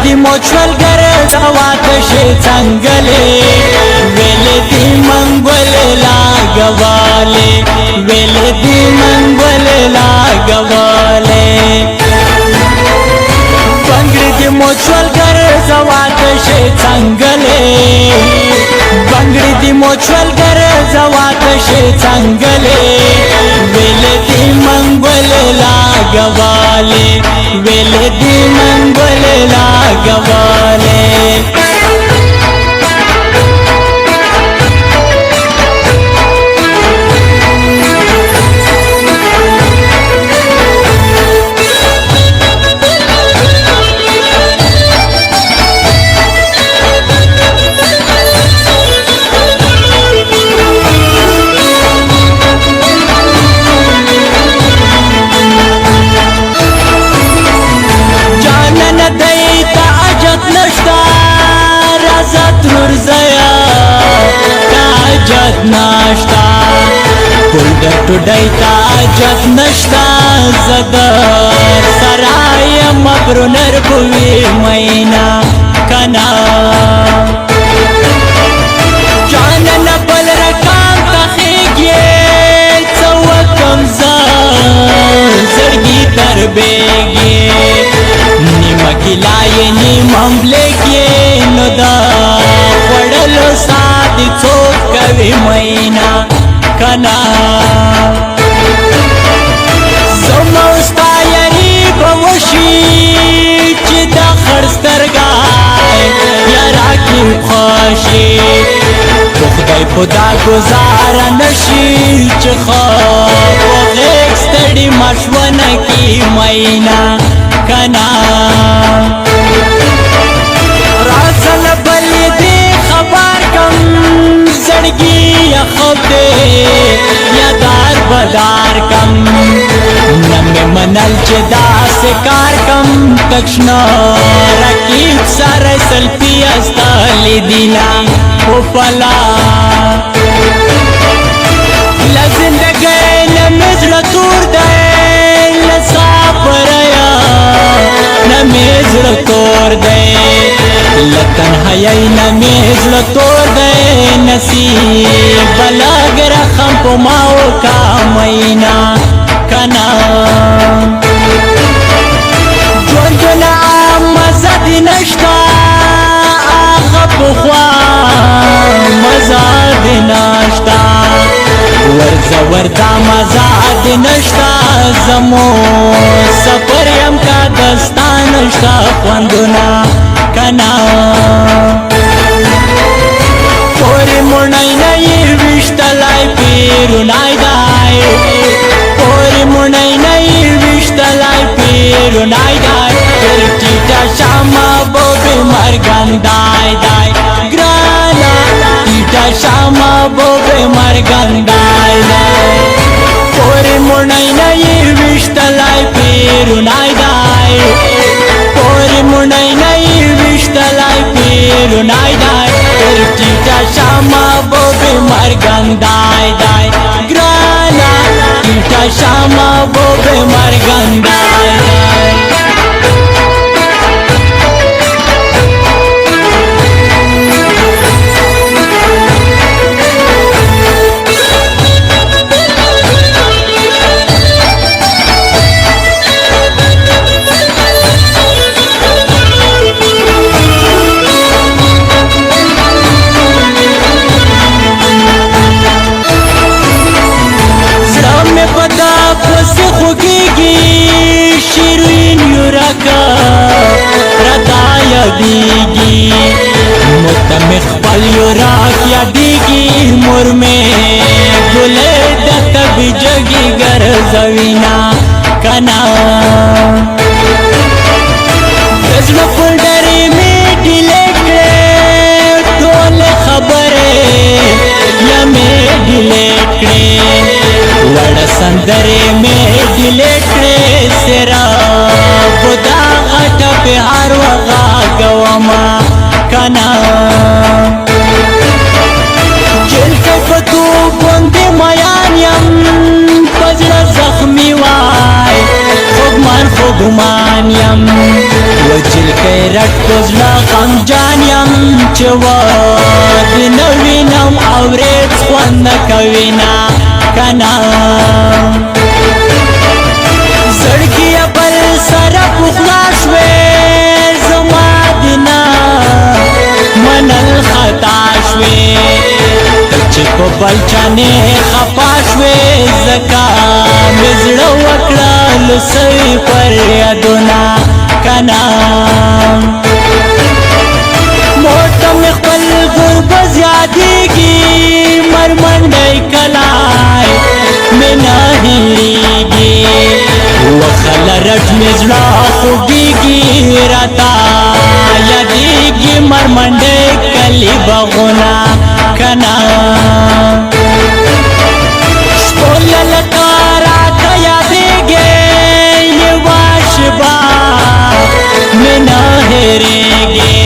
دی موچول گرد واتش چنگلے ویل دی منگول لاغوالے ویل دی منگول لاغوالے بنگڑی دی موچول گرد واتش چنگلے بنگڑی دی موچول گرد واتش چنگلے ویل دی منگول لاغوالے ویل دی منگول لاغوالے ناشتا پولډر ټوډای تا جت نشتا زدر سرای مبرونر بوی مینا کنا جان نبل رکام تخیگی چوکم زرگی تربیگی نیم گلای نیم امبلیگی ندا خوڑلو سادی چوک کوي مینا کنا زموستا یری بوشي چې د خرسترګای یارا کی خوشي خدای خدا گزار نشي چې خو غیږ ستړي مشونه کی مینا کنا راسل بل دی خبر کم زړګي خو دې یادار بدار کم نمې منل چې داسې کار کم تچنا رقیب سره سلفي استالی دینا او فلا لزندګۍ نمې زړه تور دی لصبر یا نمې زړه تور دی لتنهایی نمې زړه تور دی نصیب لگ رخم پو ماو کا مینا کنا جون جون مزد نشتا آخا پخوا مزد نشتا ورز وردا مزد نشتا زمو سفر یم کا دستان نشتا خوندنا کنا پوری مونای نای وشتلای پیرونای دای پوری مونای نای وشتلای پیرونای دای ټیټا شاما بوبه مرګندای دای ګرانا ټیټا شاما بوبه مرګندای دای پوری مونای نای وشتلای پیرونای دای پوری مونای نای وشتلای پیرونای دای ټیټا شاما بوبه مرګندای دای ګرانا ټیټا شاما بوبه مرګندای دای دیگی متمخ پل یو راک یا دیگی مور میں گلے دت بجگی گر زوینا کنا دزل فلڈری میں ڈیلیٹ ٹول خبرے یا میں ڈیلیٹ وڑ سندرے میں ڈیلیٹ سرا خدا غٹ بہار وغا گوما کنا جل کے فتو بندی میان یم پزر زخمی وای خوگمان خوگمان یم وجل کئی رٹ پزلا غم جانیم چه واد نوینم اورید خوند کوینا کنا زړګي بل سره پخلاش وې زما دینا منل خطا شوې چې په بل چانه خپا شوې زکا مزړه وکړه لسوي پر یادونه کنا موتم خپل غرب زیادېږي مرمنډی کلای منا هېرېږي وخل رټ مزړه خوږېږي راته یادېږي مرمنډی کلي بغونه کنا شپوله لکه راته یادېږي یوه شېبه مې نه هېرېږي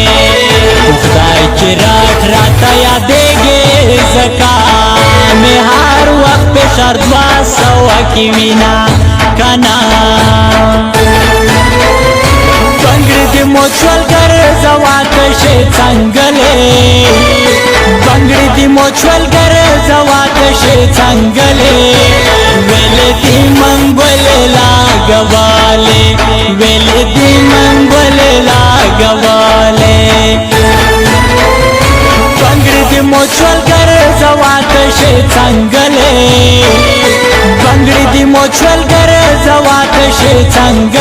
خدای چې راته یادېږي ځکه مې هر وخت فشار 200 کې وینا کنا بنګړي دې موچول ګرځوا کشې څنګلې بنګړي دې موچول ګرځوا کشې څنګلې ویلې دې منګولې لاګوالې ویلې دې منګولې لاګوالې بنګړي دې موچول ګرځوا کشې څنګلې بنګړي دې موچول ګرځوا کشې څنګلې